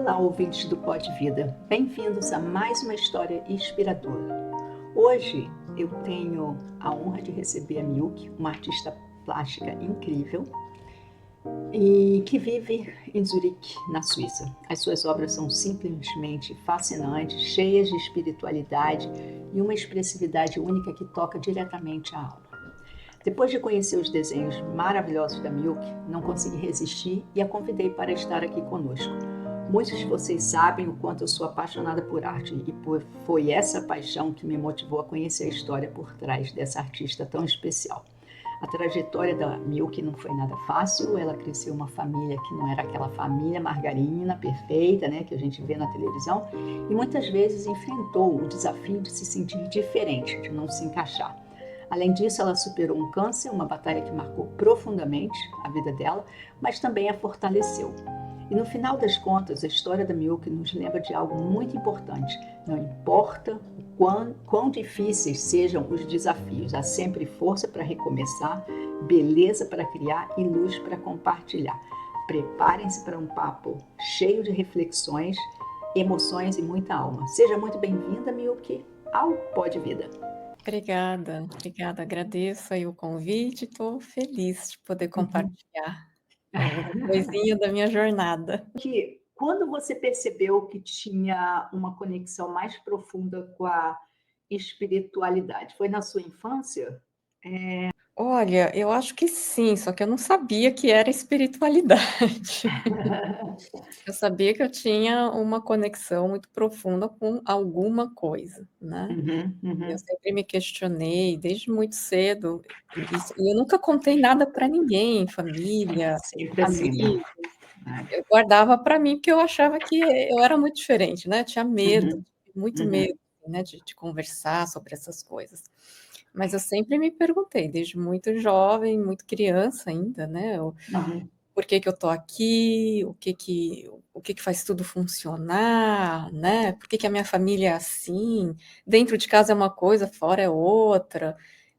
Olá, ouvintes do Pod Vida. Bem-vindos a mais uma história inspiradora. Hoje eu tenho a honra de receber a Milk, uma artista plástica incrível e que vive em Zurique, na Suíça. As suas obras são simplesmente fascinantes, cheias de espiritualidade e uma expressividade única que toca diretamente a alma. Depois de conhecer os desenhos maravilhosos da Milk, não consegui resistir e a convidei para estar aqui conosco. Muitos de vocês sabem o quanto eu sou apaixonada por arte e foi essa paixão que me motivou a conhecer a história por trás dessa artista tão especial. A trajetória da Milk não foi nada fácil, ela cresceu em uma família que não era aquela família margarina perfeita, né, que a gente vê na televisão, e muitas vezes enfrentou o desafio de se sentir diferente, de não se encaixar. Além disso, ela superou um câncer, uma batalha que marcou profundamente a vida dela, mas também a fortaleceu. E no final das contas, a história da Milk nos lembra de algo muito importante. Não importa quão difíceis sejam os desafios, há sempre força para recomeçar, beleza para criar e luz para compartilhar. Preparem-se para um papo cheio de reflexões, emoções e muita alma. Seja muito bem-vinda, Milk, ao Pod Vida. Obrigada. Agradeço aí o convite, estou feliz de poder compartilhar alguma coisinha da minha jornada. Quando você percebeu que tinha uma conexão mais profunda com a espiritualidade? Foi na sua infância? Olha, eu acho que sim, só que eu não sabia que era espiritualidade. Eu sabia que eu tinha uma conexão muito profunda com alguma coisa, né. Eu sempre me questionei desde muito cedo, e eu nunca contei nada para ninguém, família, Sempre assim, né? amigos. Eu guardava para mim, porque eu achava que eu era muito diferente, né, eu tinha medo, muito medo, né, de conversar sobre essas coisas. Mas eu sempre me perguntei, desde muito jovem, muito criança ainda, né, por que que eu tô aqui, o que que faz tudo funcionar, né, por que que a minha família é assim, dentro de casa é uma coisa, fora é outra,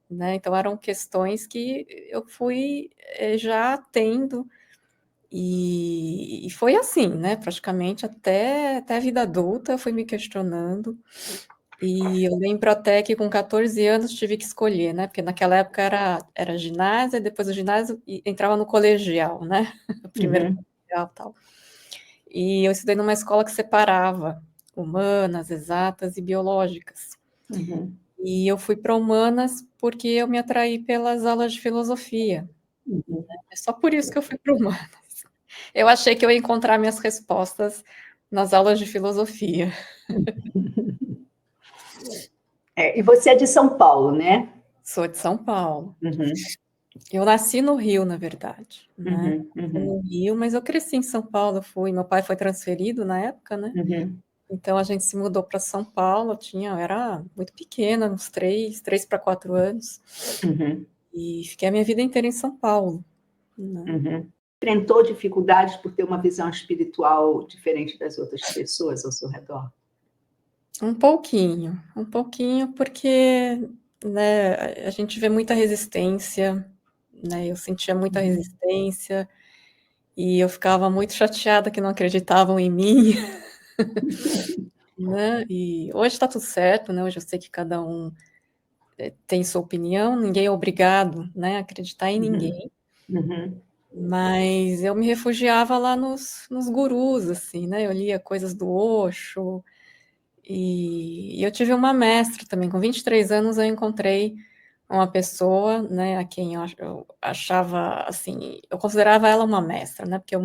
né, então eram questões que eu fui, já tendo, e foi assim, né, praticamente até a vida adulta eu fui me questionando, e eu lembro até que com 14 anos tive que escolher, né, porque naquela época era ginásio, depois do ginásio entrava no colegial, né, primeiro colegial e tal. E eu estudei numa escola que separava humanas, exatas e biológicas. E eu fui para humanas porque eu me atraí pelas aulas de filosofia. É só por isso que eu fui para humanas. Eu achei que eu ia encontrar minhas respostas nas aulas de filosofia. E você é de São Paulo, né? Sou de São Paulo. Eu nasci no Rio, na verdade, né. Nasci no Rio, mas eu cresci em São Paulo, meu pai foi transferido na época, né, então a gente se mudou para São Paulo, eu era muito pequena, uns 3 para 4 anos, e fiquei a minha vida inteira em São Paulo, né. Enfrentou dificuldades por ter uma visão espiritual diferente das outras pessoas ao seu redor? Um pouquinho, porque, né, a gente vê muita resistência, né, eu sentia muita resistência, e eu ficava muito chateada que não acreditavam em mim, né, e hoje está tudo certo, né, hoje eu sei que cada um, tem sua opinião, ninguém é obrigado, né, a acreditar em ninguém, mas eu me refugiava lá nos gurus, assim, né, eu lia coisas do Osho, e eu tive uma mestra também, com 23 anos eu encontrei uma pessoa, né, a quem eu achava, assim, eu considerava ela uma mestra, né, porque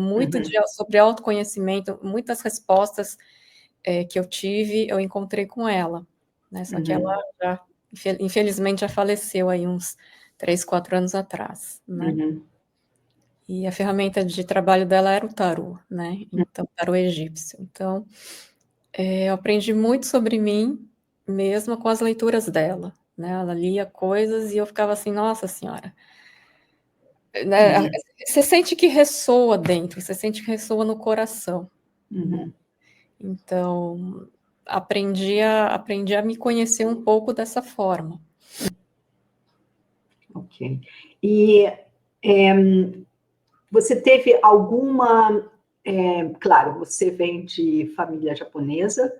sobre autoconhecimento, muitas respostas, que eu tive, eu encontrei com ela, né, só que ela já, infelizmente, já faleceu aí uns 3, 4 anos atrás, né. E a ferramenta de trabalho dela era o tarô, né, então tarô egípcio. Então, eu aprendi muito sobre mim, mesmo com as leituras dela, né, ela lia coisas e eu ficava assim: "Nossa senhora", né, você sente que ressoa dentro, você sente que ressoa no coração, né. Então, aprendi a me conhecer um pouco dessa forma. Ok. E você teve alguma Claro, você vem de família japonesa.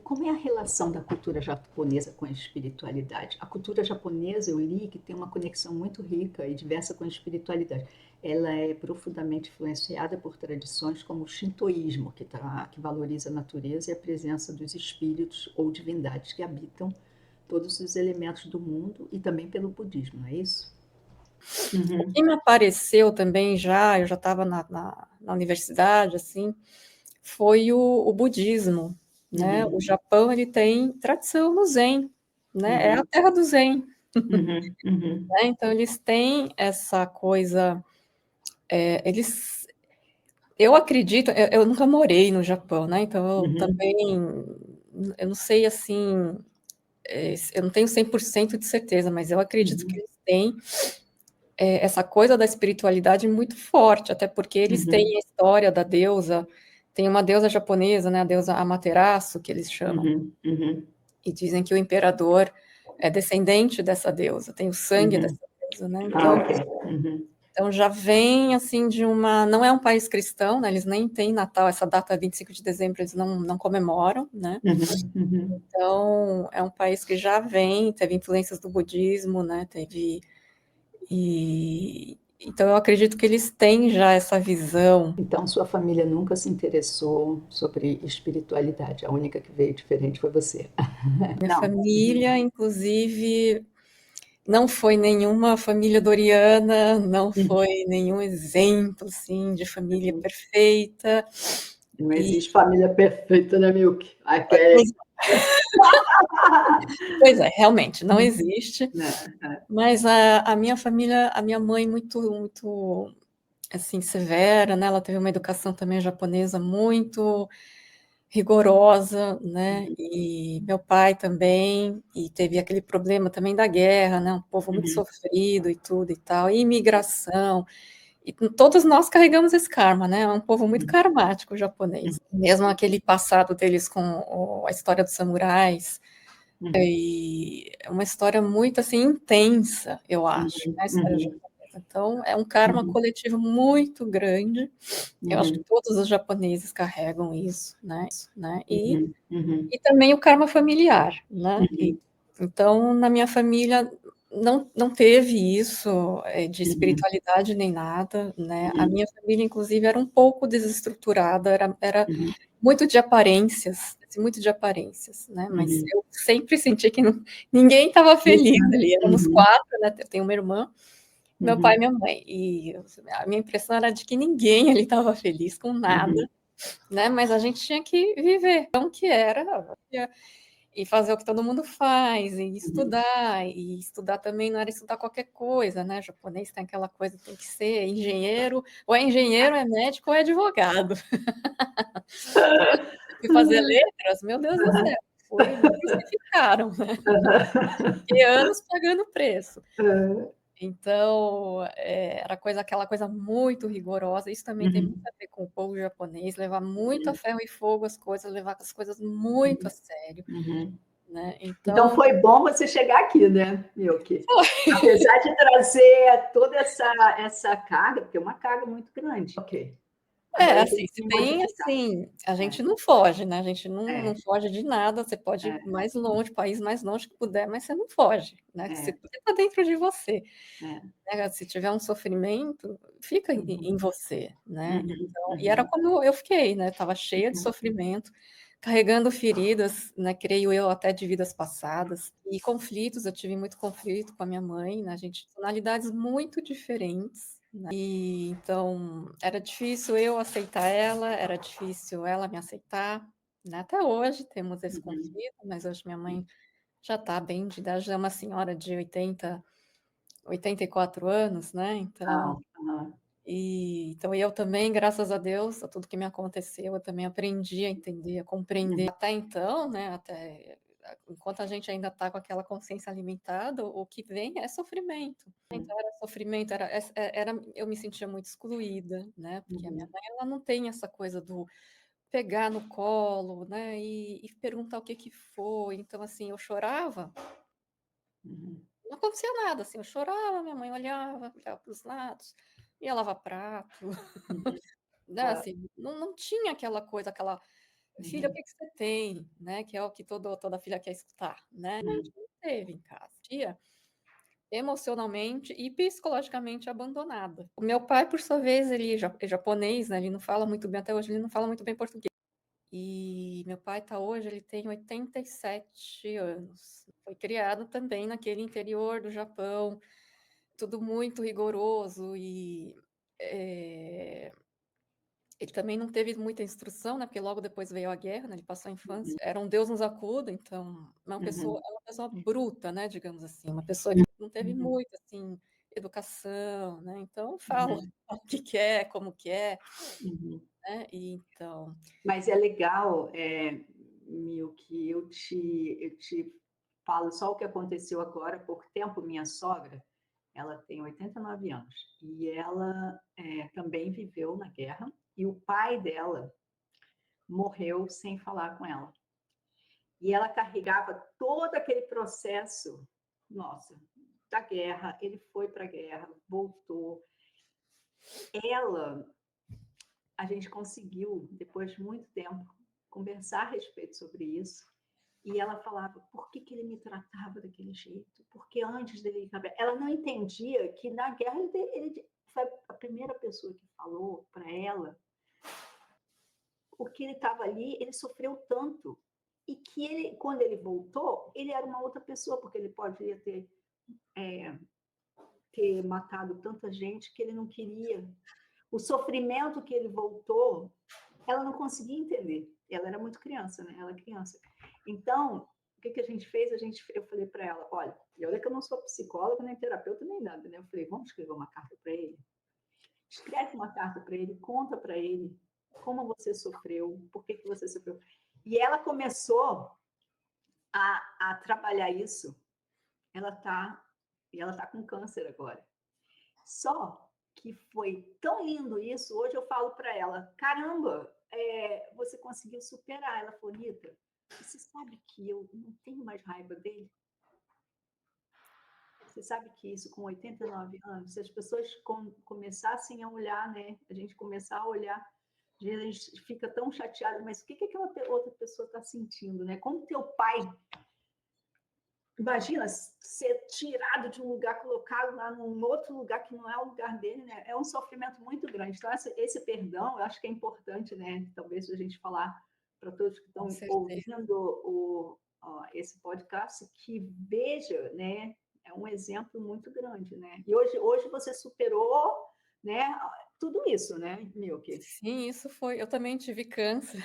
Como é a relação da cultura japonesa com a espiritualidade? A cultura japonesa, eu li que tem uma conexão muito rica e diversa com a espiritualidade. Ela é profundamente influenciada por tradições como o shintoísmo, que valoriza a natureza e a presença dos espíritos ou divindades que habitam todos os elementos do mundo, e também pelo budismo, não é isso? O Uhum, que me apareceu também já, eu já estava na universidade, assim, foi o budismo, né? O uhum, Japão, ele tem tradição no Zen, né? É a uhum, terra do Zen, uhum, uhum, né? Então, eles têm essa coisa, eles... Eu acredito, eu nunca morei no Japão, né? Então, eu uhum, também, eu não sei, assim, eu não tenho 100% de certeza, mas eu acredito que uhum, eles têm essa coisa da espiritualidade muito forte, até porque eles têm uhum, a história da deusa, tem uma deusa japonesa, né, a deusa Amaterasu, que eles chamam, uhum, uhum, e dizem que o imperador é descendente dessa deusa, tem o sangue uhum. dessa deusa, né? Ah, Então, ok. Uhum, então já vem assim de uma, não é um país cristão, né? Eles nem têm Natal, essa data 25 de dezembro eles não comemoram, né? uhum, uhum. Então é um país que já vem, teve influências do budismo, né? Teve e então eu acredito que eles têm já essa visão. Então, sua família nunca se interessou sobre espiritualidade. A única que veio diferente foi você. Minha Não. Uhum, família, inclusive, não foi nenhuma família doriana, não uhum, foi nenhum exemplo, assim, de família uhum. perfeita. Não E existe família perfeita, né, Milk? pois Aquele. pois é, realmente, não existe. Né, é. Mas a minha família, a minha mãe muito, assim, severa, né? Ela teve uma educação também japonesa muito rigorosa, né? Uhum, E meu pai também, e teve aquele problema também da guerra, né? Um povo muito uhum, sofrido e tudo e tal, e imigração. E todos nós carregamos esse karma, né? É um povo muito uhum, karmático, o japonês. Mesmo aquele passado deles com a história dos samurais, uhum, e é uma história muito assim intensa, eu acho, uhum, né? A história uhum, japonesa. Então, é um karma uhum, coletivo muito grande. Eu acho que uhum, todos os japoneses carregam isso, né? uhum, uhum, E também o karma familiar, né? uhum, Então, na minha família não teve isso de uhum, espiritualidade nem nada, né? A uhum, minha família, inclusive, era um pouco desestruturada, era uhum, muito de aparências, assim, muito de aparências, né? Mas uhum. eu sempre senti que ninguém estava feliz ali. Éramos Uhum, quatro, né? Eu tenho uma irmã, meu pai e uhum, minha mãe. E a minha impressão era de que ninguém ali estava feliz com nada, uhum, né? Mas a gente tinha que viver, então que era e fazer o que todo mundo faz, uhum. e estudar também não era estudar qualquer coisa, né? O japonês tem aquela coisa, tem que ser engenheiro, ou é engenheiro, é médico, ou é advogado. Eu fui fazer letras, meu Deus do céu, me crucificaram, né? Fiquei anos pagando preço. Então, era aquela coisa muito rigorosa. Isso também tem muito Uhum, a ver com o povo japonês, levar muito a ferro e fogo as coisas, levar as coisas muito a sério, uhum. né? Então Então, foi bom você chegar aqui, né, Milky? Apesar de trazer toda essa carga, porque é uma carga muito grande. Ok. Agora tem assim, se que bem modificar. assim, a É, gente não foge, né? A gente não é, foge de nada. Você pode ir é, mais longe, país mais longe que puder, mas você não foge, né? Você é, está dentro de você. é. Né, se tiver um sofrimento, fica em Uhum, você, né. uhum, Então e era uhum, como eu fiquei, né, estava cheia de uhum, sofrimento, carregando feridas, né, creio eu até de vidas passadas, e conflitos, eu tive muito conflito com a minha mãe, né, a gente tonalidades muito diferentes, né, e então era difícil eu aceitar ela, era difícil ela me aceitar, né, até hoje temos esse uhum. conflito, mas hoje minha mãe já está bem de idade, já é uma senhora de 84 anos, né, então Ah, aham, então eu também, graças a Deus, a tudo que me aconteceu, eu também aprendi a entender, a compreender. uhum, Até então, né, até enquanto a gente ainda está com aquela consciência alimentada, o que vem é sofrimento. Então era sofrimento, era eu me sentia muito excluída, né, porque a minha uhum, mãe, ela não tem essa coisa do pegar no colo, né, e perguntar o que que foi. Então, assim, eu chorava, uhum, não acontecia nada, assim, eu chorava, minha mãe olhava para os lados, ia lavar prato, uhum, né, assim, não tinha aquela coisa, aquela filha, o Uhum. que que você tem, né? Que é o que toda filha quer escutar, né? A gente não teve em casa. Tia, emocionalmente e psicologicamente abandonada. O meu pai, por sua vez, ele é japonês, né? Ele não fala muito bem, até hoje ele não fala muito bem português. E meu pai tá hoje, ele tem 87 anos. Foi criado também naquele interior do Japão, tudo muito rigoroso e ele também não teve muita instrução, né? Porque logo depois veio a guerra, né? Ele passou a infância. Era um Deus nos acuda, então Uhum. é uma pessoa bruta, né? Digamos assim, uma pessoa que não teve Uhum. muita assim educação, né? Então fala Uhum. o que quer, como quer, Uhum. né? E então, Mas é legal, Mil, que eu te falo só o que aconteceu agora há pouco tempo. Minha sogra, ela tem 89 anos e ela também viveu na guerra e o pai dela morreu sem falar com ela. E ela carregava todo aquele processo, nossa, da guerra. Ele foi para a guerra, voltou. Ela, a gente conseguiu, depois de muito tempo, conversar a respeito sobre isso. E ela falava, por que, que ele me tratava daquele jeito? Porque antes dele... Ela não entendia que na guerra ele foi a primeira pessoa que falou para ela o que ele estava ali, ele sofreu tanto. E que ele, quando ele voltou, ele era uma outra pessoa, porque ele poderia ter matado tanta gente que ele não queria. O sofrimento que ele voltou, ela não conseguia entender. Ela era muito criança, né? Ela é criança. Então, o que a gente fez? Eu falei para ela, olha, e olha que eu não sou psicóloga, nem terapeuta, nem nada, né? Eu falei, vamos escrever uma carta para ele? Escreve uma carta para ele, conta para ele como você sofreu, por que você sofreu. E ela começou a trabalhar isso. Ela tá com câncer agora. Só que foi tão lindo isso. Hoje eu falo para ela: caramba, você conseguiu superar. Ela falou: Rita, você sabe que eu não tenho mais raiva dele? Você sabe que isso com 89 anos, se as pessoas começassem a olhar, né? A gente começar a olhar, a gente fica tão chateado, mas o que aquela outra pessoa está sentindo, né? Como teu pai, imagina ser tirado de um lugar, colocado lá num outro lugar que não é o lugar dele, né? É um sofrimento muito grande. Então, esse perdão, eu acho que é importante, né? Talvez a gente falar para todos que com estão certeza. ouvindo esse podcast, que veja, né? É um exemplo muito grande, né? E hoje você superou, né? Tudo isso, né, Milky? Sim, isso foi. Eu também tive câncer,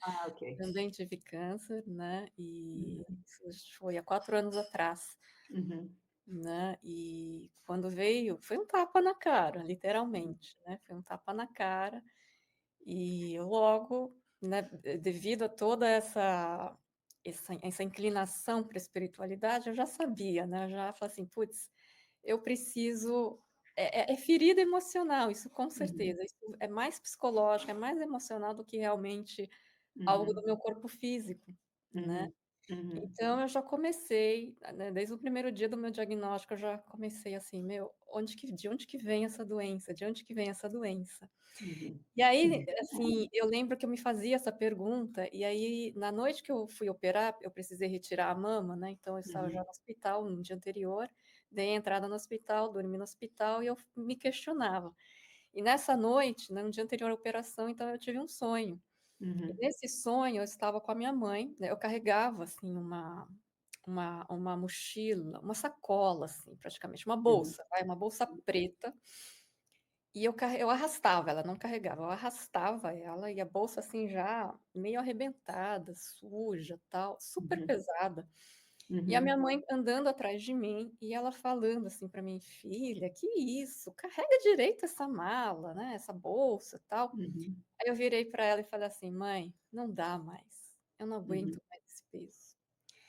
Ah, ok. também tive câncer, né? E Uhum. isso foi há 4 anos atrás, Uhum. né? E quando veio, foi um tapa na cara, literalmente, né? Foi um tapa na cara. E eu logo, né, devido a toda essa inclinação para a espiritualidade, eu já sabia, né? Eu já falei assim, putz, eu preciso. É ferida emocional, isso com Uhum. certeza. Isso é mais psicológico, é mais emocional do que realmente algo do Uhum. meu corpo físico, né? Uhum. Uhum. Então eu já comecei, né, desde o primeiro dia do meu diagnóstico, eu já comecei assim, meu, de onde que vem essa doença? De onde que vem essa doença? Uhum. E aí, assim, eu lembro que eu me fazia essa pergunta, e aí, na noite que eu fui operar, eu precisei retirar a mama, né? Então, eu estava já Uhum. no hospital no dia anterior, dei a entrada no hospital, dormi no hospital e eu me questionava. E nessa noite, né, no dia anterior à operação, então, eu tive um sonho. E Uhum. nesse sonho, eu estava com a minha mãe, né? Eu carregava, assim, uma mochila, uma sacola, assim, praticamente, uma Uhum. bolsa, vai, uma bolsa preta, e eu arrastava, ela não carregava, eu arrastava ela e a bolsa assim já meio arrebentada, suja, tal, super Uhum. pesada. E a minha Uhum. mãe andando atrás de mim e ela falando assim para mim, filha, que isso? Carrega direito essa mala, né? Essa bolsa, tal. Uhum. Aí eu virei para ela e falei assim, mãe, não dá mais. Eu não Uhum. aguento mais esse peso.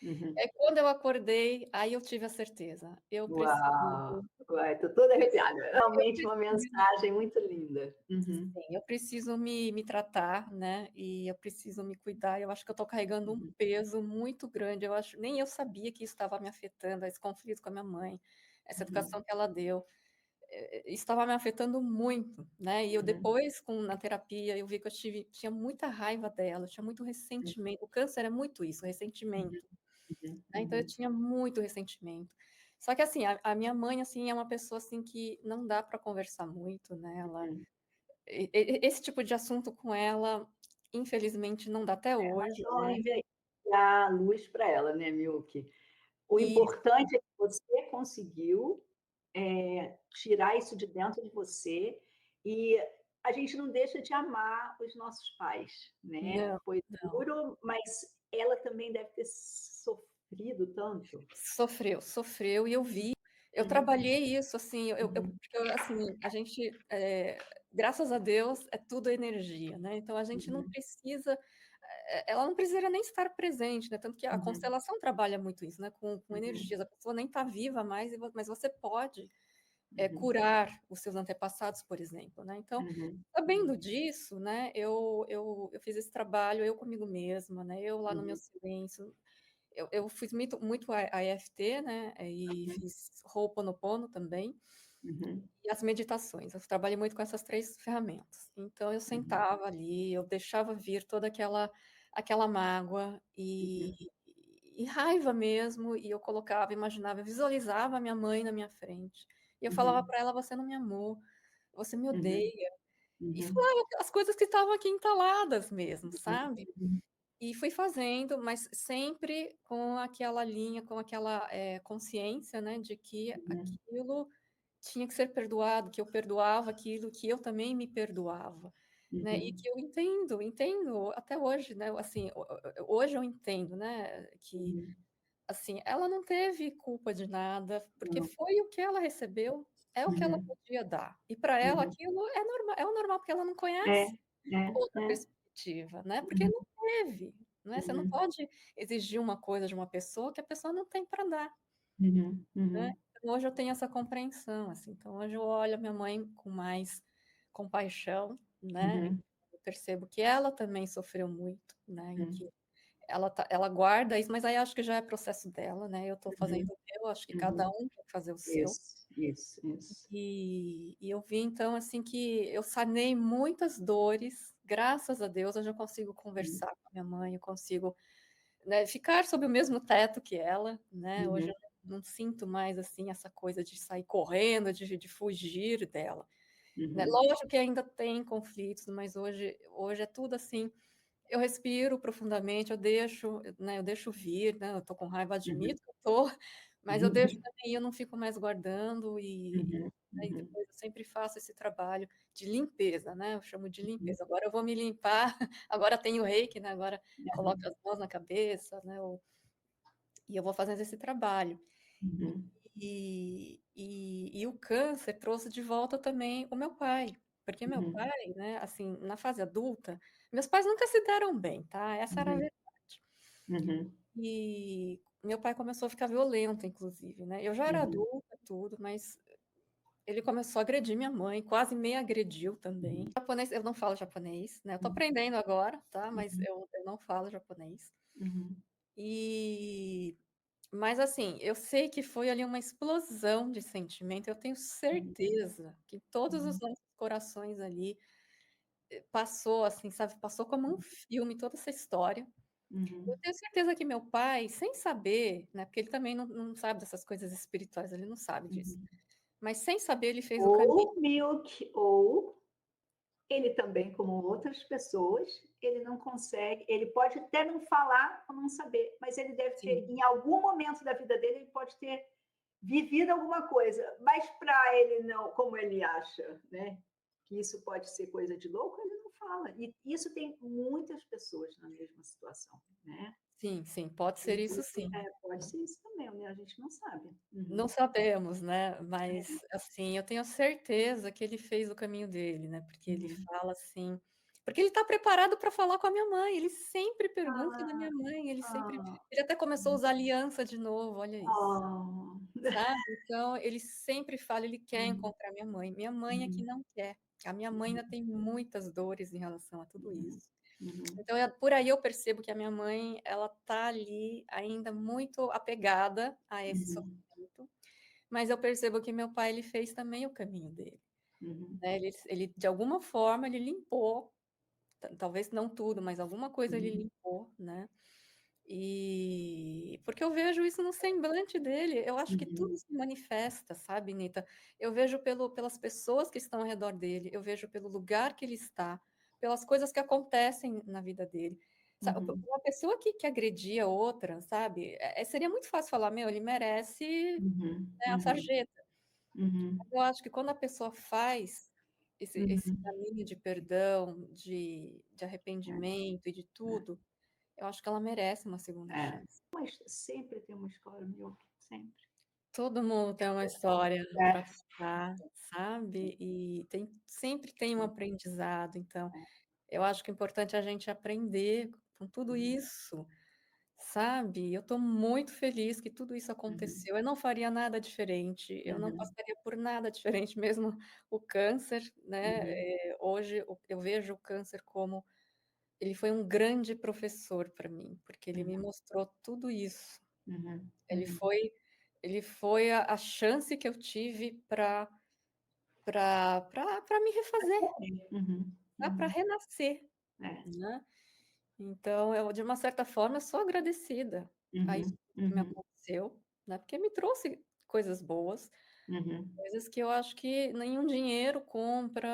Uhum. Aí quando eu acordei, aí eu tive a certeza. Uau! Uai, tô toda arrepiada. Eu Realmente uma preciso mensagem muito linda. Uhum. Sim, eu preciso me tratar, né, e eu preciso me cuidar. Eu acho que eu estou carregando um Uhum. peso muito grande. Eu acho, nem eu sabia que isso estava me afetando, esse conflito com a minha mãe, essa Uhum. educação que ela deu. estava me afetando muito, né, e eu Uhum. depois na terapia, eu vi que tinha muita raiva dela, tinha muito ressentimento, o câncer é muito isso, Uhum. ressentimento, Uhum. né, então eu Uhum. tinha muito ressentimento. Só que assim, a minha mãe, assim, é uma pessoa, assim, que não dá para conversar muito, né, Uhum. esse tipo de assunto com ela, infelizmente não dá até hoje, Só né. enviar a luz para ela, né, Milk? O Isso, importante é que você conseguiu, tirar isso de dentro de você, e a gente não deixa de amar os nossos pais, né. não, Foi não. duro, mas ela também deve ter sofrido tanto. Sofreu, sofreu e eu vi. Eu Uhum, trabalhei isso, assim, uhum, porque assim, a gente, graças a Deus, é tudo energia, né, então a gente não uhum, precisa, ela não precisaria nem estar presente, né, tanto que a uhum, constelação trabalha muito isso, né, com uhum, energias, a pessoa nem está viva mais, mas você pode, uhum, curar os seus antepassados, por exemplo, né, então, uhum, sabendo uhum, disso, né, eu fiz esse trabalho, eu comigo mesma, né, eu lá no meu uhum, silêncio, eu fiz muito a EFT, né, e uhum, fiz Ho'oponopono também, uhum, e as meditações. Eu trabalhei muito com essas 3 ferramentas. Então eu uhum, sentava ali, eu deixava vir toda aquela mágoa uhum, e raiva mesmo, e eu colocava, imaginava, eu visualizava a minha mãe na minha frente, e eu falava uhum, para ela: "Você não me amou, você me uhum, odeia", e uhum, falava as coisas que estavam aqui entaladas mesmo, uhum, sabe. uhum, E fui fazendo, mas sempre com aquela linha, com aquela, consciência, né, de que uhum, aquilo tinha que ser perdoado, que eu perdoava aquilo, que eu também me perdoava, né, e uhum, que eu entendo até hoje, né, assim, hoje eu entendo, né, que, uhum. assim, ela não teve culpa de nada, porque Não. foi o que ela recebeu, é o que ela Uhum, podia dar, e para ela uhum. aquilo é o normal, porque ela não É, conhece é, outra é. perspectiva, né, porque Uhum, não teve, né, você não uhum, pode exigir uma coisa de uma pessoa que a pessoa não tem para dar, uhum, né. uhum, Então hoje eu tenho essa compreensão, assim, então hoje eu olho a minha mãe com mais compaixão, né, uhum, eu percebo que ela também sofreu muito, né, e uhum, que ela guarda isso, mas aí acho que já é processo dela, né, eu estou fazendo uhum, o meu, acho que cada uhum. um tem que fazer o seu. Isso, isso, isso. E eu vi então, assim, que eu sanei muitas dores, graças a Deus eu já consigo Uhum, conversar com a minha mãe, eu consigo, né, ficar sob o mesmo teto que ela, né, hoje uhum, eu não sinto mais, assim, essa coisa de sair correndo, de fugir dela, né. uhum, Lógico que ainda tem conflitos, mas hoje é tudo assim, eu respiro profundamente, eu deixo vir, né, eu tô com raiva, uhum, admito que eu tô, mas eu deixo uhum, também, eu não fico mais guardando uhum, aí uhum, depois eu sempre faço esse trabalho de limpeza, né, eu chamo de uhum, limpeza. Agora eu vou me limpar, agora tem o reiki, né, agora coloco aham, as mãos na cabeça, né, e eu vou fazendo esse trabalho. uhum, E o câncer trouxe de volta também o meu pai, porque meu uhum, pai, né, assim, na fase adulta, meus pais nunca se deram bem, tá, essa era a uhum, verdade. uhum, E meu pai começou a ficar violento inclusive, né, eu já era uhum, adulta, tudo, mas ele começou a agredir minha mãe, quase me agrediu também. uhum, Japonês, eu não falo japonês, né, eu tô aprendendo agora, tá, mas uhum, eu não falo japonês. uhum, E mas assim, eu sei que foi ali uma explosão de sentimento, eu tenho uhum, certeza que todos os uhum, nossos corações ali, passou assim, sabe, passou como um filme toda essa história. Eu uhum, tenho certeza que meu pai, sem saber, né, porque ele também não sabe dessas coisas espirituais, ele não sabe disso, uhum. mas sem saber ele fez o caminho. Ou Milk, ou ele também, como outras pessoas, ele não consegue, ele pode até não falar ou não saber, mas ele deve ter, Sim. em algum momento da vida dele, ele pode ter vivido alguma coisa, mas para ele não, como ele acha, né, que isso pode ser coisa de louco, ele não fala. E isso tem muitas pessoas na mesma situação, né? Sim, sim, pode ser isso Inclusive, sim. pode ser isso também, né? A gente não sabe. Não Uhum. sabemos, né, mas, assim, eu tenho certeza que ele fez o caminho dele, né, porque ele Uhum. fala assim porque ele está preparado para falar com a minha mãe, ele sempre pergunta da Ah, minha mãe, ah, ele até começou a usar aliança de novo, olha isso, ah. sabe. Então ele sempre fala, ele quer Uhum, encontrar minha mãe é que uhum, não quer. A minha mãe ainda tem muitas dores em relação a tudo uhum, isso. uhum, Então por aí eu percebo que a minha mãe, ela tá ali ainda muito apegada a esse uhum, sofrimento, mas eu percebo que meu pai, ele fez também o caminho dele, Uhum. né, ele de alguma forma, ele limpou, talvez não tudo, mas alguma coisa ele Uhum. limpou, né, e porque eu vejo isso no semblante dele, eu acho que tudo Uhum. se manifesta, sabe, Nita? Eu vejo pelas pessoas que estão ao redor dele, eu vejo pelo lugar que ele está, pelas coisas que acontecem na vida dele. Uhum. Uma pessoa que agredia outra, sabe, seria muito fácil falar: "Meu, ele merece, Uhum. né, a Uhum. sarjeta". Uhum. Eu acho que quando a pessoa faz esse Uhum. caminho de perdão, de arrependimento e de tudo, eu acho que ela merece uma segunda É. chance. Mas sempre tem uma escola Milk, sempre. Todo mundo tem uma história É. para contar, sabe, e sempre tem um aprendizado, então, eu acho que é importante a gente aprender com tudo isso, sabe. Eu estou muito feliz que tudo isso Uhum. aconteceu, eu não faria nada diferente, eu não Uhum. passaria por nada diferente, mesmo o câncer, né, Uhum. hoje eu vejo o câncer como ele foi um grande professor para mim, porque ele me mostrou tudo isso. Uhum. Ele Uhum. foi ele foi a chance que eu tive para me refazer, Uhum. para Uhum. renascer, É. né. Então eu, de uma certa forma, sou agradecida a isso Uhum. que me Uhum. aconteceu, né, porque me trouxe coisas boas, Uhum. coisas que eu acho que nenhum dinheiro compra,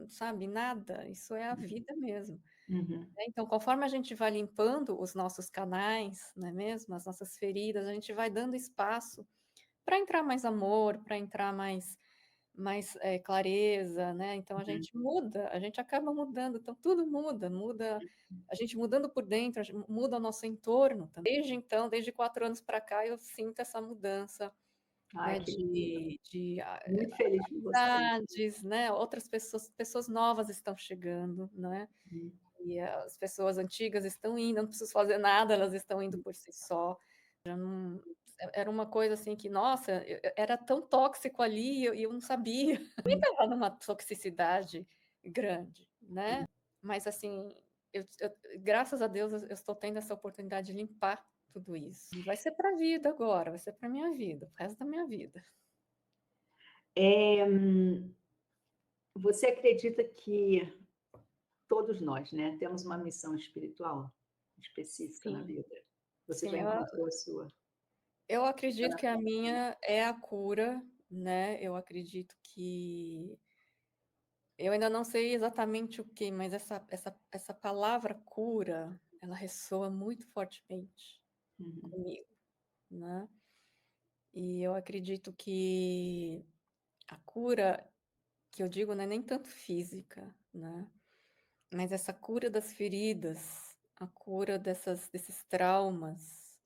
sabe, nada, isso é a vida mesmo. Uhum. Então, conforme a gente vai limpando os nossos canais, não é mesmo, as nossas feridas, a gente vai dando espaço para entrar mais amor, para entrar mais clareza, né, então a Uhum. gente muda, a gente acaba mudando, então tudo muda, a gente mudando por dentro, a gen muda o nosso entorno também. Desde então, desde 4 anos para cá, eu sinto essa mudança, Ai, né, que lindo. de Muito feliz por você. amizades, né, outras pessoas novas estão chegando, né, Uhum. e as pessoas antigas estão indo, eu não preciso fazer nada, elas estão indo por si só. Já não era uma coisa, assim, que, nossa, era tão tóxico ali e eu não sabia. Eu estava numa toxicidade grande, né, mas, assim, graças a Deus eu estou tendo essa oportunidade de limpar tudo isso. E vai ser para a vida agora, vai ser para minha vida, para o resto da minha vida. Eh, Você acredita que todos nós, né, temos uma missão espiritual específica na Sim, vida? Você sim, já encontrou a sua? eu acredito que a minha é a cura, né, eu acredito que eu ainda não sei exatamente o que, mas essa palavra cura, ela ressoa muito fortemente Uhum. comigo, né. E eu acredito que a cura que eu digo não é nem tanto física, né, mas essa cura das feridas, a cura desses traumas,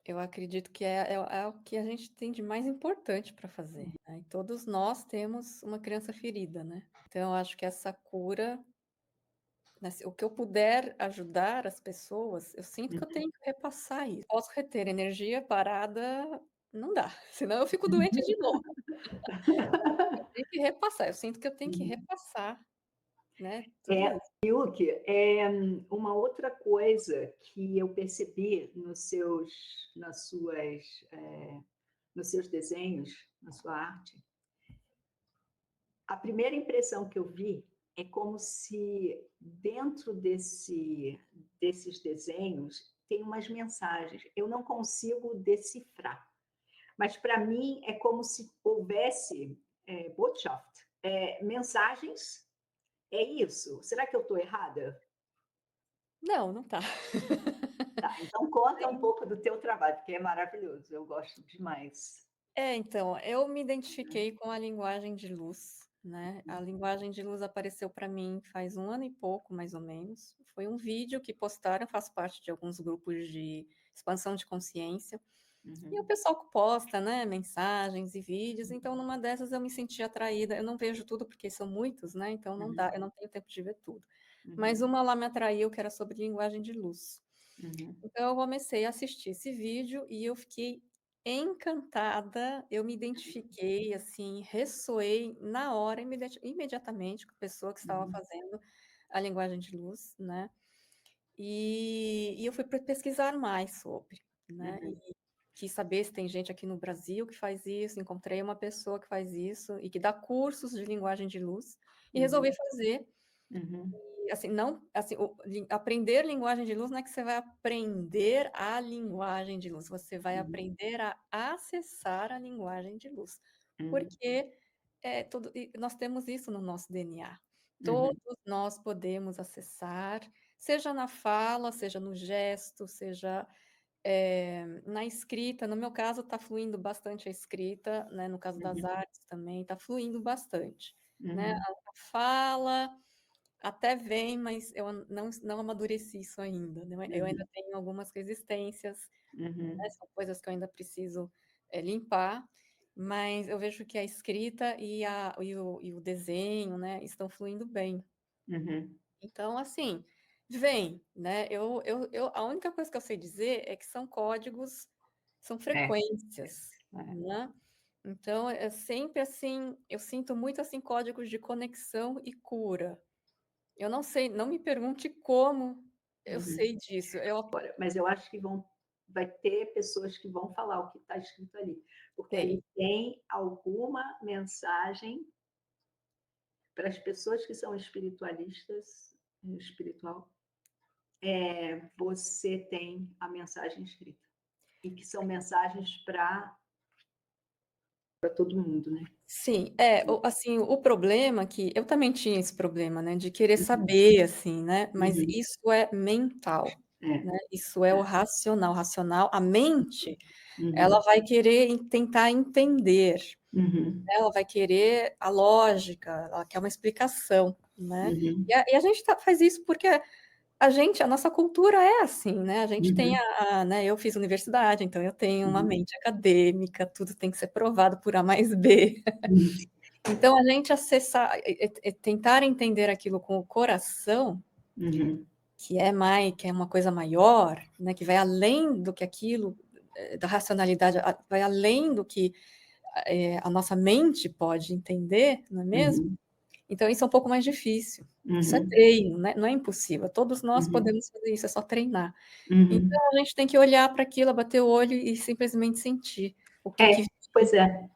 eu acredito que é o que a gente tem de mais importante para fazer, né, e todos nós temos uma criança ferida, né. Então eu acho que essa cura, né, o que eu puder ajudar as pessoas, eu sinto que eu tenho que repassar isso. Posso reter energia parada, não dá, senão eu fico doente de novo. Eu tenho que repassar, eu sinto que eu tenho que Uhum. repassar, né, tudo É, isso. Yuki, uma outra coisa que eu percebi nos seus desenhos, na sua arte, a primeira impressão que eu vi é como se dentro desses desenhos tem umas mensagens. Eu não consigo decifrar, mas para mim é como se houvesse Botschaft, mensagens. É isso? Será que eu estou errada? Não, não tá. Tá, então conta um pouco do teu trabalho, porque é maravilhoso, eu gosto demais. Então, eu me identifiquei com a linguagem de luz, né, a linguagem de luz apareceu para mim faz 1 ano e pouco, mais ou menos. Foi um vídeo que postaram, eu faço parte de alguns grupos de expansão de consciência, e o Uhum, pessoal posta, né, mensagens e vídeos, então numa dessas eu me senti atraída, eu não vejo tudo porque são muitos, né, então não dá, uhum, eu não tenho tempo de ver tudo. Mas uhum, uma lá me atraiu que era sobre linguagem de luz. uhum, Então eu comecei a assistir esse vídeo e eu fiquei encantada, eu me identifiquei, assim, ressoei na hora, imediatamente com a pessoa que estava uhum, fazendo a linguagem de luz, né, e eu fui pesquisar mais sobre, né. uhum, quis saber se tem gente aqui no Brasil que faz isso, encontrei uma pessoa que faz isso e que dá cursos de linguagem de luz e resolvi fazer. Uhum. E, assim, não, assim, aprender linguagem de luz não é que você vai aprender a linguagem de luz, você vai aprender a acessar a linguagem de luz, porque nós temos isso no nosso DNA. Uhum. Todos nós podemos acessar, seja na fala, seja no gesto, seja na escrita. No meu caso, está fluindo bastante a escrita, né? No caso das Uhum. artes também, está fluindo bastante, né? Uhum. A fala até vem, mas eu não amadureci isso ainda, né? Eu ainda Uhum. tenho algumas resistências, né? Uhum. São coisas que eu ainda preciso limpar, mas eu vejo que a escrita e o desenho, né, estão fluindo bem. Uhum. Então, assim, vem, né? A única coisa que eu sei dizer é que são códigos, são É, frequências, é. né? Então, é sempre assim, eu sinto muito assim códigos de conexão e cura. Eu não sei, não me pergunte como eu Uhum. sei disso. Eu Mas eu acho que vai ter pessoas que vão falar o que está escrito ali, porque sei. ali tem alguma mensagem para as pessoas que são espiritualistas, espiritual, você tem a mensagem escrita e que são mensagens para todo mundo, né? Sim, assim, o problema que eu também tinha esse problema, né, de querer Uhum. saber, assim, né, mas Uhum. isso é mental, É. né, isso é o racional, a mente, ela Uhum. vai querer tentar entender, Uhum. né, ela vai querer a lógica, ela quer uma explicação, né, Uhum. e a gente faz isso porque a nossa cultura é assim, né, a gente tem Uhum. né, eu fiz universidade, então eu tenho uma Uhum. mente acadêmica, tudo tem que ser provado por A mais B. Uhum. Então, a gente acessar, tentar entender aquilo com o coração, Uhum. que é uma coisa maior, né, que vai além do que aquilo, da racionalidade, vai além do que a nossa mente pode entender, não é mesmo? Uhum. Então, isso é um pouco mais difícil. Isso é Uhum. treino, né? Não é impossível. Todos nós Uhum. podemos fazer isso, é só treinar. Então, Uhum. a gente tem que olhar para aquilo, bater o olho e simplesmente sentir o que É, que pois é.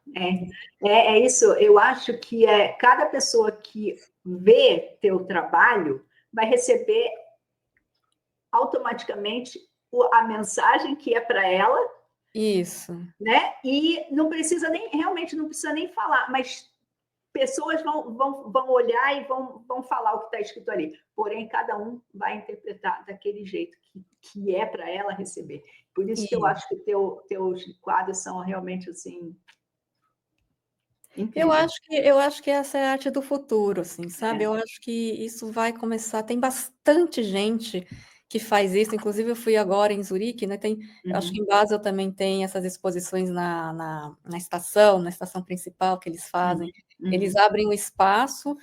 É isso. Eu acho que cada pessoa que vê teu trabalho vai receber automaticamente a mensagem que é para ela, Isso. né? E não precisa nem, realmente não precisa nem falar, mas pessoas vão olhar e vão falar o que está escrito ali. Porém, cada um vai interpretar daquele jeito que é para ela receber. Por isso que eu acho que teus quadros são realmente assim incríveis. Eu acho que essa é a arte do futuro, assim, sabe? É. Eu acho que isso vai começar. Tem bastante gente que faz isso. Inclusive, eu fui agora em Zurique, né? Eu acho que Uhum. em Basel também tem essas exposições na estação principal que eles Uhum. fazem. Eles Uhum. abrem um espaço,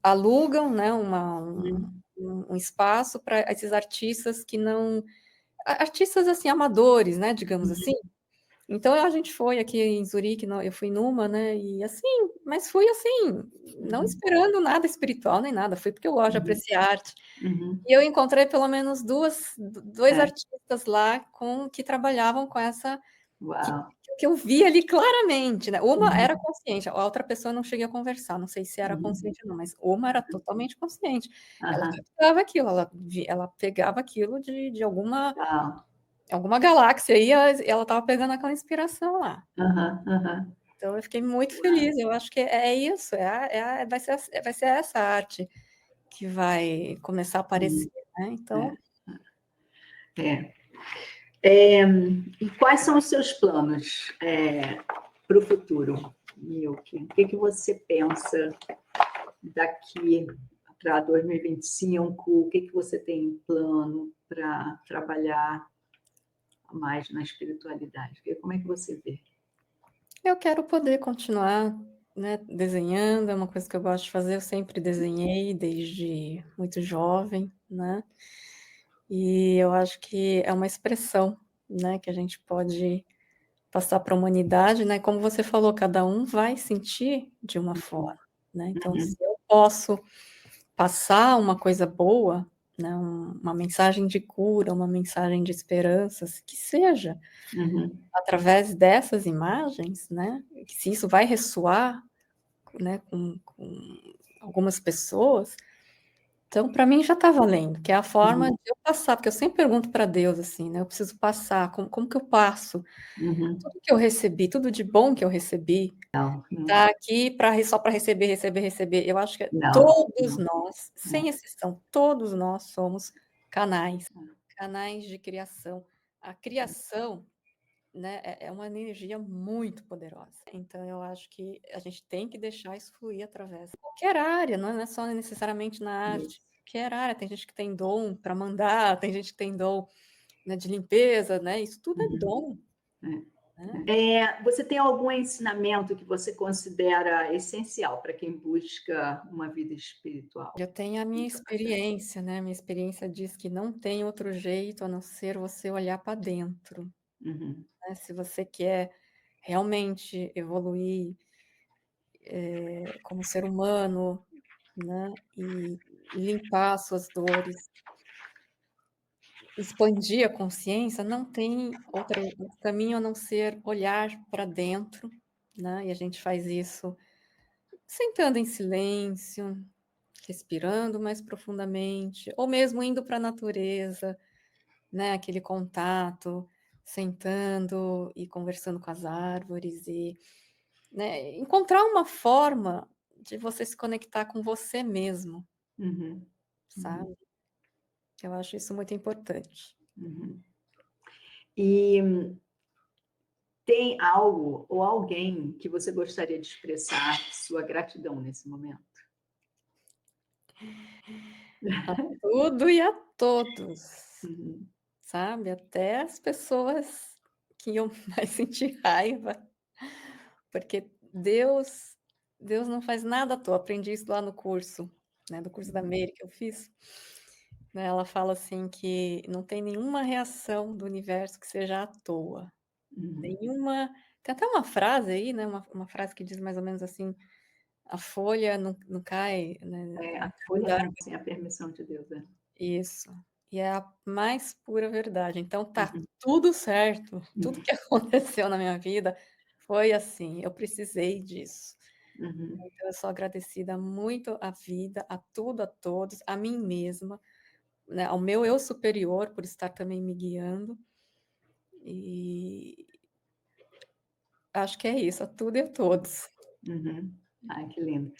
alugam, né, Uhum. um espaço para esses artistas que não. Artistas assim, amadores, né? Digamos assim. Uhum. Então a gente foi aqui em Zurique, eu fui numa, né? E assim, mas fui assim, não Uhum. esperando nada espiritual nem nada, fui porque eu gosto de Uhum. apreciar arte. Uhum. E eu encontrei pelo menos dois É. artistas lá que trabalhavam com que, Uau. que eu vi ali claramente, né? Uma era Uhum. consciente, a outra pessoa eu não cheguei a conversar, não sei se era Uhum. consciente ou não, mas uma era totalmente consciente. Ela Aham. captava aquilo, ela pegava aquilo de Uau. alguma galáxia aí, ela estava pegando aquela inspiração lá. Aham. Aham. Então eu fiquei muito Uau. feliz, eu acho que é isso, vai ser essa arte que vai começar a aparecer, Uhum. né, então É. É, e quais são os seus planos para o futuro, Milk? O que você pensa daqui para 2025? O que você tem em plano para trabalhar mais na espiritualidade? Como é que você vê? eu quero poder continuar, né, desenhando, é uma coisa que eu gosto de fazer, eu sempre desenhei desde muito jovem, né, e eu acho que é uma expressão, né, que a gente pode passar para a humanidade, né, como você falou, cada um vai sentir de uma forma, né, então se Uhum. eu posso passar uma coisa boa, né, uma mensagem de cura, uma mensagem de esperanças, que seja Uhum. através dessas imagens, né, que se isso vai ressoar, né, com algumas pessoas, então para mim já está valendo, que é a forma Uhum. de eu passar, porque eu sempre pergunto para Deus assim, né, eu preciso passar, como que eu passo Uhum. tudo que eu recebi, tudo de bom que eu recebi, Não, e tá aqui para só para receber, receber, receber. Eu acho que não, todos não. nós, É. sem exceção, todos nós somos canais, canais de criação. A criação, né, é uma energia muito poderosa. Então eu acho que a gente tem que deixar isso fluir através de qualquer área, não é só necessariamente na arte, qualquer área. Tem gente que tem dom para mandar, tem gente que tem dom, né, de limpeza, né? Isso tudo é Uhum. dom, É. né? Você tem algum ensinamento que você considera essencial para quem busca uma vida espiritual? Eu tenho a minha experiência, né? Minha experiência diz que não tem outro jeito a não ser você olhar para dentro, Uhum. né? Se você quer realmente evoluir como ser humano, né? E limpar suas dores, expandir a consciência, não tem outro caminho a não ser olhar para dentro, né? E a gente faz isso sentando em silêncio, respirando mais profundamente, ou mesmo indo para a natureza, né, aquele contato, sentando e conversando com as árvores e, né, encontrar uma forma de você se conectar com você mesmo, Uhum. Uhum. sabe? Eu acho isso muito importante. Uhum. E tem algo ou alguém que você gostaria de expressar sua gratidão nesse momento? A tudo e a todos, Uhum. sabe? Até as pessoas que iam mais sentir raiva, porque Deus não faz nada à toa. Aprendi isso lá no curso, né, do curso da Mary que eu fiz, né, ela fala assim que não tem nenhuma reação do universo que seja à toa, Uhum. nenhuma tem até uma frase aí, né, uma frase que diz mais ou menos assim: "A folha não cai, né, A do folha árvore". nasce sem a permissão de Deus, é. Isso. E é a mais pura verdade. Então tá Uhum. tudo certo, tudo Uhum. que aconteceu na minha vida foi assim, eu precisei disso. Uhum. Então eu sou agradecida muito à vida, a tudo, a todos, a mim mesma, né, ao meu eu superior por estar também me guiando, e acho que é isso, a tudo e a todos. Uhum. Ai, que lindo.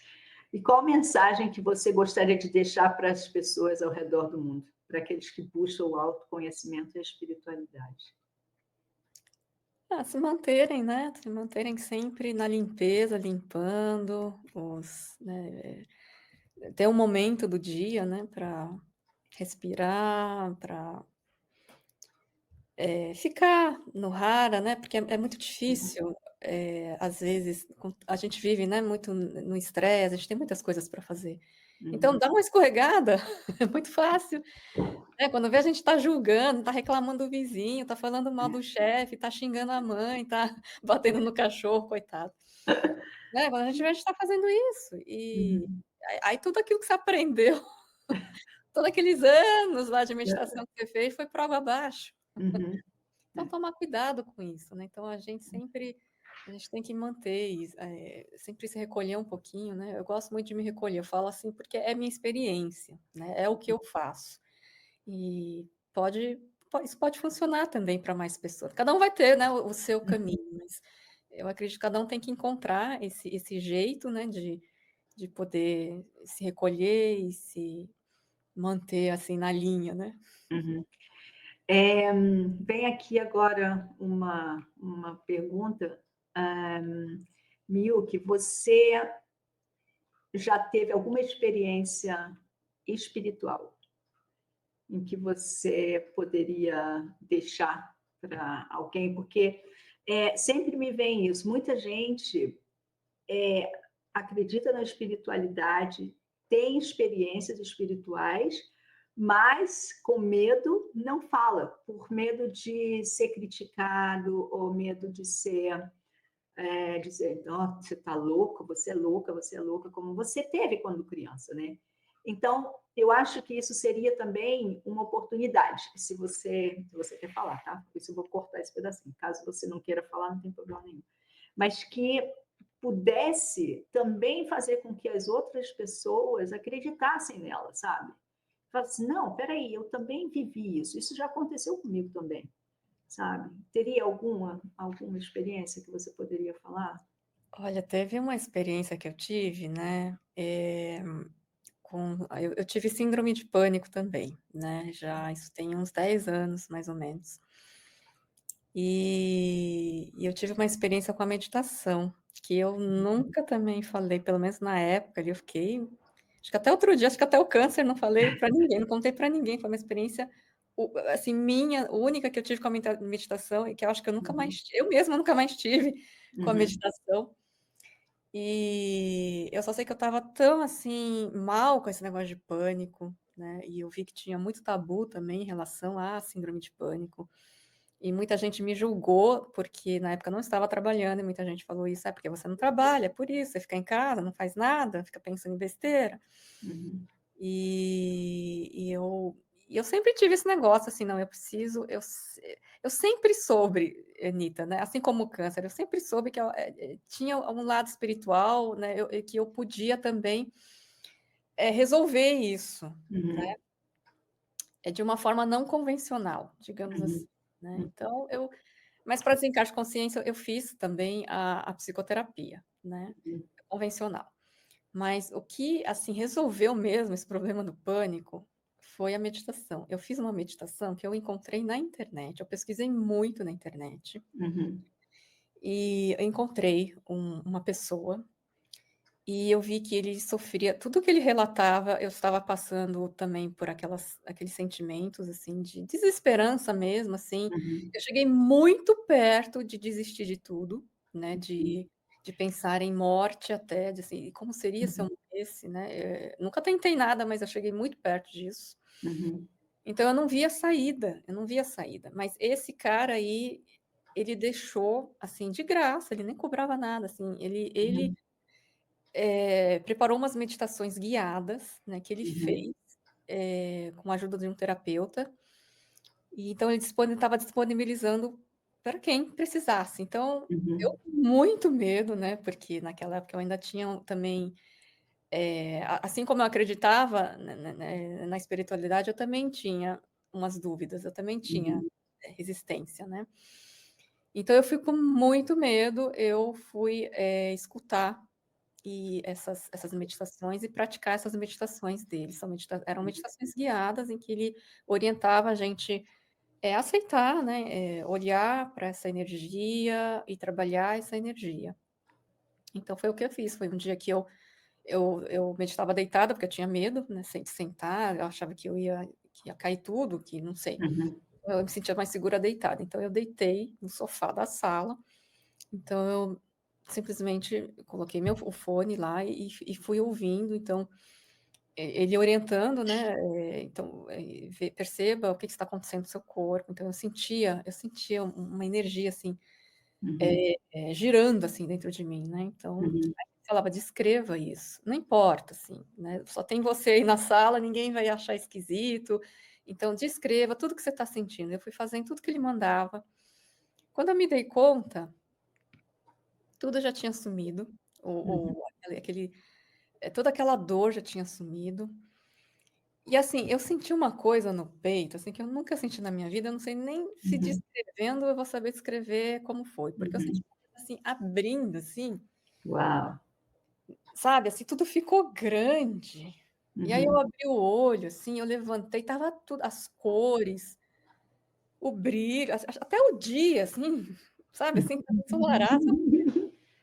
E qual mensagem que você gostaria de deixar para as pessoas ao redor do mundo, para aqueles que buscam o autoconhecimento e a espiritualidade? Ah, se manterem, né, se manterem sempre na limpeza, limpando os né, ter um momento do dia, né, para respirar, para ficar no rara, né, porque é muito Uhum. difícil, às vezes, a gente vive, né, muito no estresse, a gente tem muitas coisas para fazer. Então Uhum. dá uma escorregada, é muito fácil, né, quando vê a gente está julgando, está reclamando do vizinho, está falando mal do chefe, está xingando a mãe, está batendo no cachorro, coitado. Né, quando a gente vê, a gente está fazendo isso, e Uhum. aí tudo aquilo que você aprendeu, todos aqueles anos lá de meditação que você fez foi por água abaixo. Uhum. Então tomar cuidado com isso, né, então a gente tem que manter isso, sempre se recolher um pouquinho, né, eu gosto muito de me recolher, eu falo assim, porque é minha experiência, né, é o que eu faço. E isso pode funcionar também para mais pessoas. Cada um vai ter, né, o seu caminho, mas eu acredito que cada um tem que encontrar esse jeito, né, de poder se recolher e se manter, assim, na linha, né. Uhum. Vem aqui agora uma pergunta, Miyuki, você já teve alguma experiência espiritual em que você poderia deixar para alguém? Porque sempre me vem isso, muita gente acredita na espiritualidade, tem experiências espirituais, mas com medo não fala, por medo de ser criticado ou medo de ser dizer, oh, você está louco, você é louca, como você teve quando criança, né? Então, eu acho que isso seria também uma oportunidade, se você quer falar, tá? Por isso eu vou cortar esse pedacinho. Caso você não queira falar, não tem problema nenhum. Mas que pudesse também fazer com que as outras pessoas acreditassem nela, sabe? Fala assim, não, peraí, eu também vivi isso já aconteceu comigo também, sabe? Teria alguma experiência que você poderia falar? Olha, teve uma experiência que eu tive, né, eu tive síndrome de pânico também, né, já isso tem uns 10 anos, mais ou menos. E eu tive uma experiência com a meditação, que eu nunca também falei, pelo menos na época ali, eu fiquei acho que até outro dia, acho que até o câncer não falei para ninguém, não contei para ninguém, foi uma experiência, assim, minha, única que eu tive com a meditação e que eu acho que eu mesma nunca mais tive com a Uhum, meditação. E eu só sei que eu estava tão, assim, mal com esse negócio de pânico, né, e eu vi que tinha muito tabu também em relação à síndrome de pânico. E muita gente me julgou, porque na época eu não estava trabalhando, e muita gente falou isso: "É porque você não trabalha, é por isso, você fica em casa, não faz nada, fica pensando em besteira". uhum, E eu sempre tive esse negócio, assim: "Não, eu preciso", eu sempre soube, Anita, né, assim como o câncer, eu sempre soube que tinha um lado espiritual, né, que eu podia também, resolver isso, né, uhum, de uma forma não convencional, digamos uhum, assim, né. uhum, Então mas para desencargo de consciência eu fiz também a psicoterapia, né, convencional. Mas o que, assim, resolveu mesmo esse problema do pânico foi a meditação. Eu fiz uma meditação que eu encontrei na internet, eu pesquisei muito na internet, uhum, e eu encontrei uma pessoa, e eu vi que ele sofria tudo que ele relatava, eu estava passando também por aqueles sentimentos, assim, de desesperança mesmo, assim. uhum, Eu cheguei muito perto de desistir de tudo, né, de pensar em morte até, de assim, como seria se eu uhum, morresse, né, nunca tentei nada, mas eu cheguei muito perto disso. uhum, Então eu não via saída, mas esse cara aí, ele deixou, assim, de graça, ele nem cobrava nada, assim, ele uhum, preparou umas meditações guiadas, né, que ele uhum, fez, com a ajuda de um terapeuta, e então ele estava disponibilizando para quem precisasse. Então, eu uhum, com muito medo, né, porque naquela época eu ainda tinha também, assim como eu acreditava na espiritualidade, eu também tinha umas dúvidas, eu também tinha, uhum, resistência, né. Então eu fui com muito medo, eu fui, escutar essas meditações e praticar essas meditações dele. Eram meditações guiadas em que ele orientava a gente, aceitar, né, olhar para essa energia e trabalhar essa energia. Então foi o que eu fiz, foi um dia que eu meditava deitada, porque eu tinha medo, né, de sentar, eu achava que ia cair tudo, que não sei. uhum, Eu me sentia mais segura deitada, então eu deitei no sofá da sala, então eu simplesmente coloquei o fone lá e fui ouvindo, então, ele orientando, né, então, perceba o que está acontecendo no seu corpo, então eu sentia uma energia, assim, uhum, girando, assim, dentro de mim, né, então, uhum, aí falava: "Descreva isso", não importa, assim, né, só tem você aí na sala, ninguém vai achar esquisito, então descreva tudo que você está sentindo. Eu fui fazendo tudo que ele mandava. Quando eu me dei conta, tudo já tinha sumido, uhum, toda aquela dor já tinha sumido. E, assim, eu senti uma coisa no peito, assim, que eu nunca senti na minha vida, eu não sei nem se uhum, descrevendo eu vou saber descrever como foi, porque eu senti uhum. uma coisa, assim, abrindo, assim, Uau! sabe, assim, tudo ficou grande. E aí eu Uhum, abri o olho, assim, eu levantei, estava tudo as cores, o brilho, até o dia, assim, sabe, assim, estava ensolarado.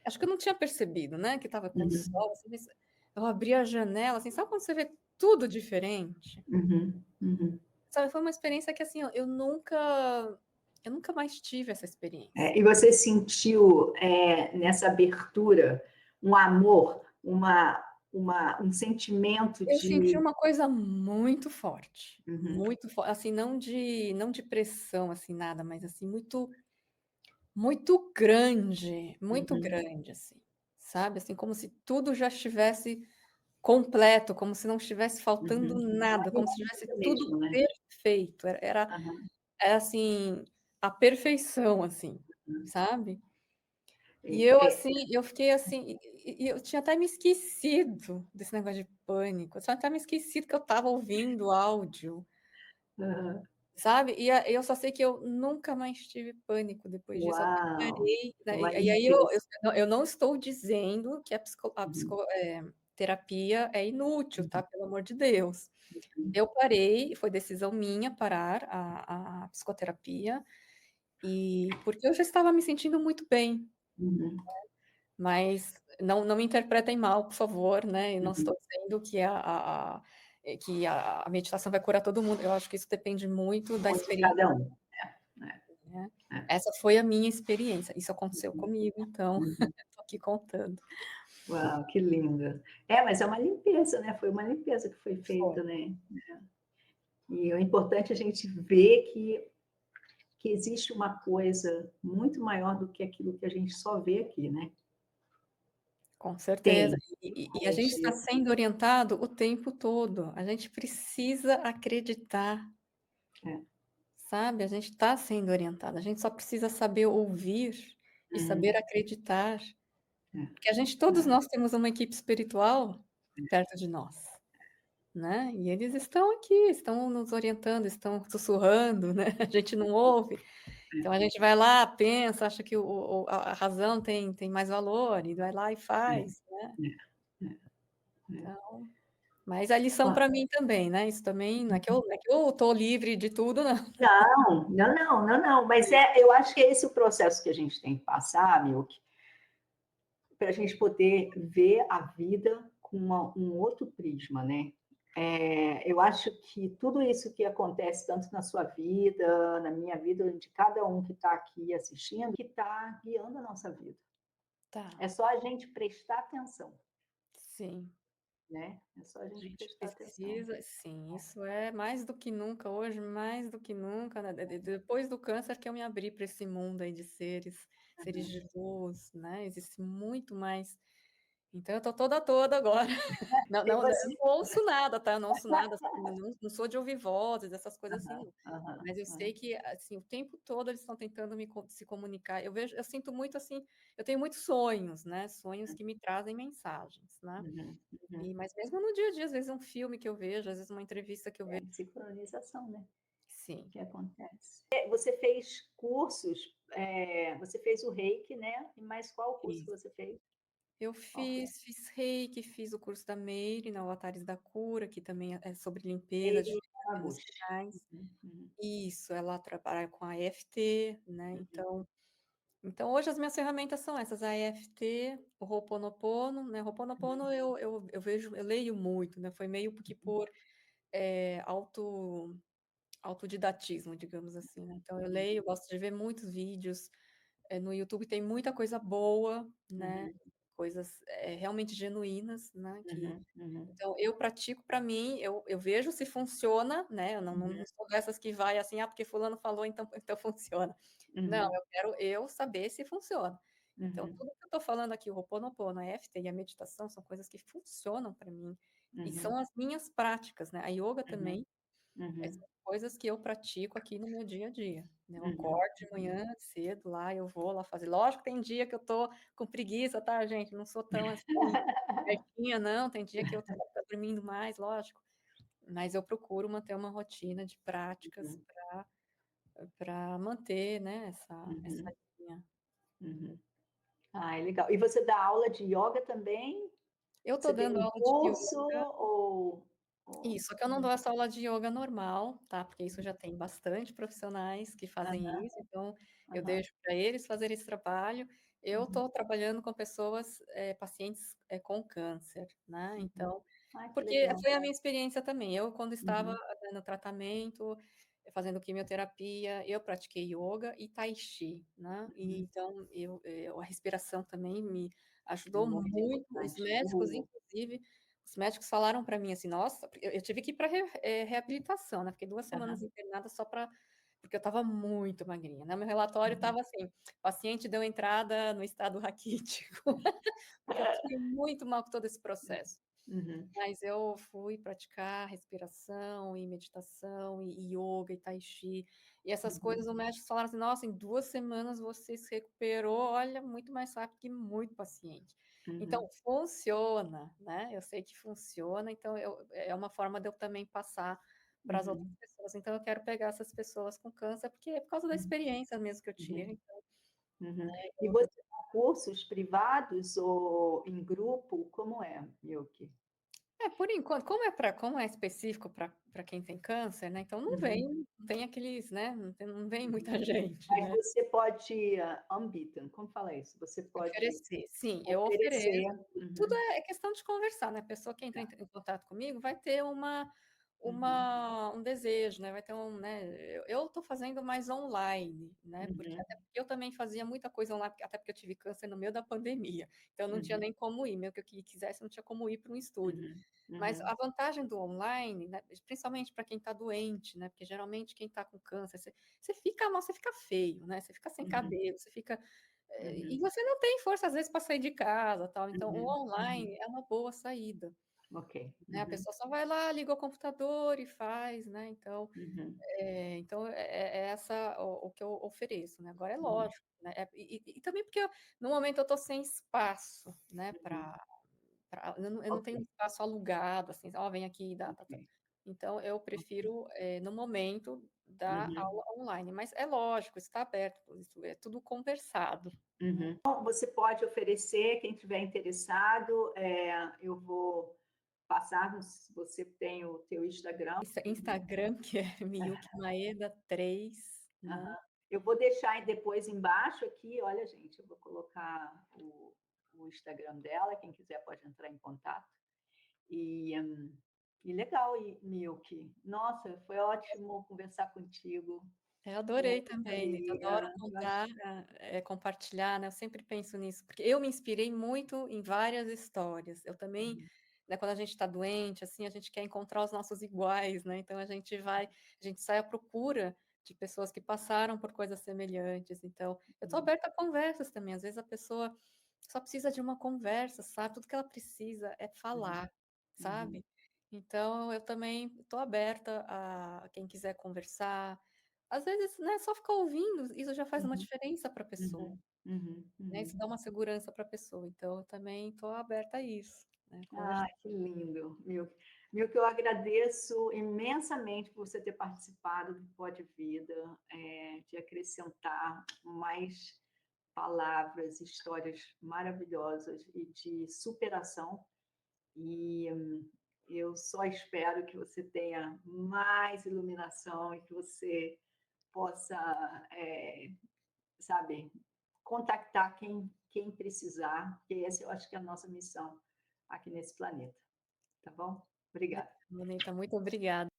Acho que eu não tinha percebido, né, que estava com uhum, sol, assim, mas eu abri a janela, assim, sabe quando você vê tudo diferente? uhum, uhum. Sabe, foi uma experiência que, assim, ó, eu nunca mais tive essa experiência. E você sentiu, nessa abertura, um amor, um sentimento Eu senti de. uma coisa Uhum, muito forte, assim, não de pressão, assim, nada, mas, assim, muito muito uhum, grande, assim, sabe, assim, como se tudo já estivesse completo, como se não estivesse faltando Uhum. nada, como se tivesse Harmoniosa tudo mesmo, né? perfeito, era Aham. era, assim, a perfeição, assim, Hum. sabe. E É, eu, é, assim, eu fiquei assim e eu tinha até me esquecido desse negócio de pânico, eu tinha até me esquecido que eu estava ouvindo áudio, aham. sabe. Eu só sei que eu nunca mais tive pânico depois disso, eu até Uau! parei, né, Uma e aí limpeza. eu não estou dizendo que Uhum, terapia é inútil, tá, uhum, pelo amor de Deus. uhum, Eu parei, foi decisão minha parar a psicoterapia, e porque eu já estava me sentindo muito bem, uhum, mas não me interpretem mal, por favor, né, eu não uhum. estou dizendo que a meditação vai curar todo mundo, eu acho que isso depende muito da Onde experiência, cada um. É, né. é, Essa foi a minha experiência, isso aconteceu comigo, então uhum. eu tô aqui contando. Uau, que linda. É, mas é uma limpeza, né, foi uma limpeza que foi Foi, feita, né. E é importante a gente ver que existe uma coisa muito maior do que aquilo que a gente só vê aqui, né. com certeza. Tem, E a gente está energia. sendo orientado o tempo todo, a gente precisa acreditar. É. Sabe, a gente está sendo orientada, a gente só precisa saber ouvir e saber Uhum. acreditar, É, porque todos é, nós temos uma equipe espiritual perto de nós, né, e eles estão aqui, estão nos orientando, estão sussurrando, né, a gente não ouve, então a gente vai lá, pensa, acha que a razão tem mais valor e vai lá e é, faz, né, é, é. então mas a lição Ó, para mim também, né, isso também não é que eu estou livre de tudo não. não, não, não, não, não, mas eu acho que é esse o processo que a gente tem que passar, Milk, para a gente poder ver a vida com um outro prisma, né? Eu acho que tudo isso que acontece tanto na sua vida, na minha vida, de cada um que está aqui assistindo, que está guiando a nossa vida. Tá, É só a gente prestar atenção, sim. né? É só a A gente gente prestar atenção. precisa sim, isso é mais do que nunca, hoje mais do que nunca, né, depois do câncer que eu me abri para esse mundo aí de seres de luz, né, existe muito mais, então eu tô toda agora. E Eu você? não ouço nada, tá, eu não ouço nada, assim, não sou de ouvir vozes, essas coisas assim Aham, não. aham, Mas eu sei aham. que, assim, o tempo todo eles estão tentando se comunicar, eu sinto muito, assim, eu tenho muitos sonhos, né, sonhos que me trazem mensagens, né. Uhum, uhum. Mas mesmo no dia a dia, às vezes um filme que eu vejo, às vezes uma entrevista que eu É vejo, a sincronização, né? sim, Que acontece. Você fez cursos, você fez o Reiki, né? E mais qual curso que fiz. você fez? Eu Qual foi? fiz reiki, fiz o curso da Meire, na Avatares da Cura, que também é sobre limpeza de Ele feridas Yamaguchi. emocionais. Uhum, uhum, Isso, ela trabalha com a EFT, né, então hoje as minhas ferramentas são essas, a EFT, o Ho'oponopono, né, Ho'oponopono eu vejo, eu leio muito, né, foi meio que por, eh, auto autodidatismo, digamos assim, né, então eu uhum, leio, eu gosto de ver muitos vídeos. No YouTube tem muita coisa boa, né, uhum, coisas, realmente genuínas, né, que uhum, uhum, então eu pratico para mim, eu vejo se funciona, né, eu não uhum, sou dessas que vai assim: "Ah, porque fulano falou, então funciona". Não, uhum, eu quero eu saber se funciona. Então uhum, tudo que eu estou falando aqui, o Ho'oponopono, a EFT e a meditação são coisas que funcionam para mim, e são uhum, as minhas práticas, né, a ioga uhum, também, uhum, são coisas que eu pratico aqui no meu dia a dia, né, eu uhum. acordo de manhã cedo lá, eu vou lá fazer, lógico que tem dia que eu tô com preguiça, tá gente, não sou tão assim, certinha não, tem dia que eu tô dormindo mais, lógico, mas eu procuro manter uma rotina de práticas Uhum, para manter, né, essa uhum, linha. uhum. Ah, é legal. E você dá aula de yoga também? Eu tô Você tem dando um aula de curso ioga. ou Isso, só que eu não dou essa aula de ioga normal, tá, porque isso já tem bastante profissionais que fazem aham, isso, então eu aham, deixo para eles fazerem esse trabalho. Eu uhum, estou trabalhando com pessoas, pacientes, com câncer, né, uhum. então Ai, que porque legal. foi a minha experiência também. Eu quando estava, Uhum, no tratamento, fazendo quimioterapia, eu pratiquei ioga e tai chi, né, e uhum. então a respiração também me ajudou Muito muito, os importante. médicos inclusive os médicos falaram para mim assim: "Nossa", porque eu tive que ir para reabilitação, né, fiquei 2 semanas Aham. internada só para porque eu estava muito magrinha, né, meu relatório Uhum. estava assim: "Paciente deu entrada no estado raquítico", porque eu fiquei muito mal com todo esse processo. Uhum. Mas eu fui praticar respiração e meditação e yoga e tai chi, e essas coisas Uhum. o médico falaram assim: "Nossa, em 2 semanas você se recuperou, olha, muito mais rápido que muito paciente". Então Uhum. funciona, né, eu sei que funciona, então é uma forma de eu também passar para as outras Uhum. pessoas. Então eu quero pegar essas pessoas com câncer, porque é por causa da Uhum. experiência mesmo que eu tive, Uhum. então, Uhum. né, E você dá cursos privados ou em grupo? Como é, Milky? é, por enquanto, como é específico para quem tem câncer, né, então Uhum. não tem aqueles, né, não vem Uhum. muita gente, Mas né. você pode anbieten, como fala isso? Você pode Oferecer, sim, eu oferecer. ofereço. Tudo Uhum. é questão de conversar, né, a pessoa que entra Tá. em contato comigo vai ter Uhum. um desejo, né, vai ter né, eu estou fazendo mais online, né, porque Uhum. até porque eu também fazia muita coisa online, até porque eu tive câncer no meio da pandemia, então não tinha Uhum. nem como ir, mesmo que eu quisesse, não tinha como ir para um estúdio. Uhum. Mas Uhum. a vantagem do online, né, principalmente para quem está doente, né, porque geralmente quem está com câncer, você fica mal, você fica feio, né, você fica sem Uhum. cabelo, você fica e Uhum. você não tem força, às vezes, para sair de casa, tal, então o Uhum. Uhum. online é uma boa saída, Ok. né, a Uhum. pessoa só vai lá, liga o computador e faz, né, então, Uhum. é essa o que eu ofereço, né. Agora é Uhum. lógico, né, e também porque no momento eu estou sem espaço, né, Uhum. eu não Ok. tenho espaço alugado, assim, "Ó, vem aqui e dá, tá". Ok. Então eu Ok. prefiro, no momento, dar Uhum. aula online, mas é lógico, está aberto, isso é tudo conversado. Uhum. Bom, você pode oferecer, quem tiver interessado, eu vou passar, você tem o teu Instagram. Instagram, que é Miyuki Maeda 3, né. Aham. Eu vou deixar aí depois embaixo aqui, olha gente, eu vou colocar o Instagram dela, quem quiser pode entrar em contato. E, e legal, Milky. Nossa, foi ótimo conversar contigo. Eu Foi adorei muita também, Nito, adoro alegria. Eu acho. contar, compartilhar, né, eu sempre penso nisso, porque eu me inspirei muito em várias histórias. Eu também, Uhum. né, quando a gente está doente, assim, a gente quer encontrar os nossos iguais, né, então a gente sai à procura de pessoas que passaram por coisas semelhantes, então eu estou Uhum. aberta a conversas também, às vezes a pessoa só precisa de uma conversa, sabe, tudo que ela precisa é Uhum. falar, Uhum. sabe. Então eu também estou aberta a quem quiser conversar, às vezes, né, só ficar ouvindo, isso já faz uma Uhum. diferença para a pessoa, Uhum. Uhum. né, isso Uhum. dá uma segurança para a pessoa, então eu também estou aberta a isso, né, Ah, conversar. que lindo, Milk. Milk, eu agradeço imensamente por você ter participado do Pó de Vida, de acrescentar mais palavras, histórias maravilhosas e de superação. E eu só espero que você tenha mais iluminação e que você possa, sabe, contactar quem precisar, porque essa eu acho que é a nossa missão aqui nesse planeta. Tá bom? Obrigada. Bonita, muito obrigada.